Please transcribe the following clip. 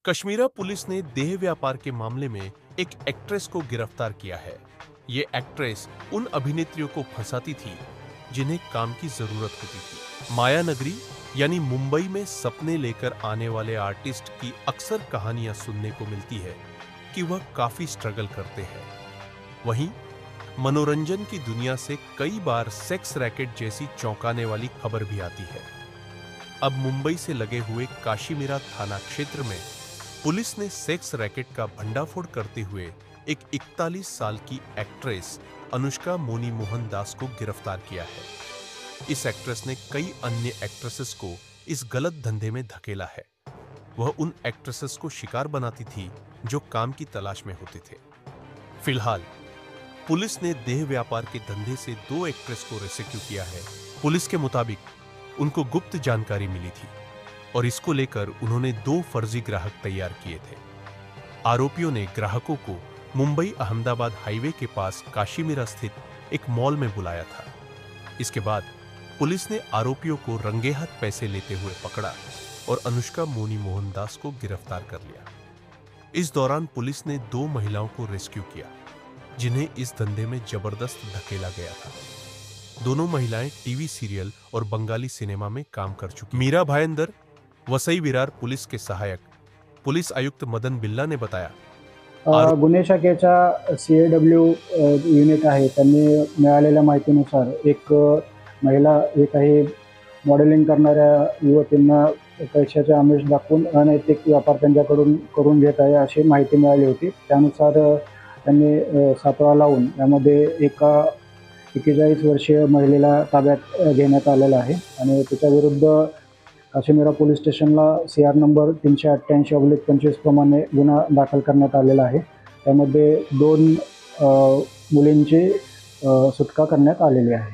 Kashmira police ने देह व्यापार के मामले में एक एक्ट्रेस को गिरफ्तार किया है। ये एक्ट्रेस उन अभिनेत्रियों को फंसाती थी जिन्हें काम की जरूरत होती थी। माया नगरी यानी मुंबई में सपने लेकर आने वाले आर्टिस्ट की अक्सर कहानियां सुनने को मिलती है कि वह काफी स्ट्रगल करते हैं। वहीं मनोरंजन की दुनिया से कई बार सेक्स रैकेट जैसी चौंकाने वाली खबर भी आती है। अब मुंबई से लगे हुए काशीमीरा थाना क्षेत्र में पुलिस ने सेक्स रैकेट का भंडाफोड़ करते हुए एक 41 साल की एक्ट्रेस अनुष्का मोनी मोहन दास को गिरफ्तार किया है। इस एक्ट्रेस ने कई अन्य एक्ट्रेसेस को इस गलत धंधे में धकेला है। वह उन एक्ट्रेसेस को शिकार बनाती थी जो काम की तलाश में होते थे। फिलहाल पुलिस ने देह व्यापार के धंधे से 2 एक्ट्रेस को रेस्क्यू किया है। पुलिस के मुताबिक उनको गुप्त जानकारी मिली थी और इसको लेकर उन्होंने 2 फर्जी ग्राहक तैयार किए थे। आरोपियों ने ग्राहकों को मुंबई अहमदाबाद हाईवे के पास काशीमीरा स्थित एक मॉल में बुलाया था। इसके बाद पुलिस ने आरोपियों को रंगे हाथ पैसे लेते हुए पकड़ा और अनुष्का मोनी मोहन दास को गिरफ्तार कर लिया। इस दौरान पुलिस ने 2 महिलाओं को रेस्क्यू किया जिन्हें इस धंधे में जबरदस्त धकेला गया था। दोनों महिलाएं टीवी सीरियल और बंगाली सिनेमा में काम कर चुकी। मीरा भायंदर वसई विरार पुलिस के सहायक पुलिस आयुक्त मदन बिल्ला ने बताया, गुन्हे शाखेच्या CIW युनिट आहे त्यांनी मिळालेल्या माहितीनुसार एक महिला काही मॉडेलिंग करणाऱ्या युवतींना पैशाचे आमिष दाखवून अनैतिक व्यापार त्यांच्याकडून करून घेत आहे अशी माहिती मिळाली होती। त्यानुसार त्यांनी सापळा लावून यामध्ये एका 41 वर्षीय महिलेला ताब्यात घेण्यात आलेलं आहे आणि तिच्याविरुद्ध काशीमीरा पोलीस स्टेशनला CR नंबर 388/25 प्रमाणे गुन्हा दाखल करण्यात आलेला आहे। त्यामध्ये 2 मुलींची सुटका करण्यात आलेली आहे।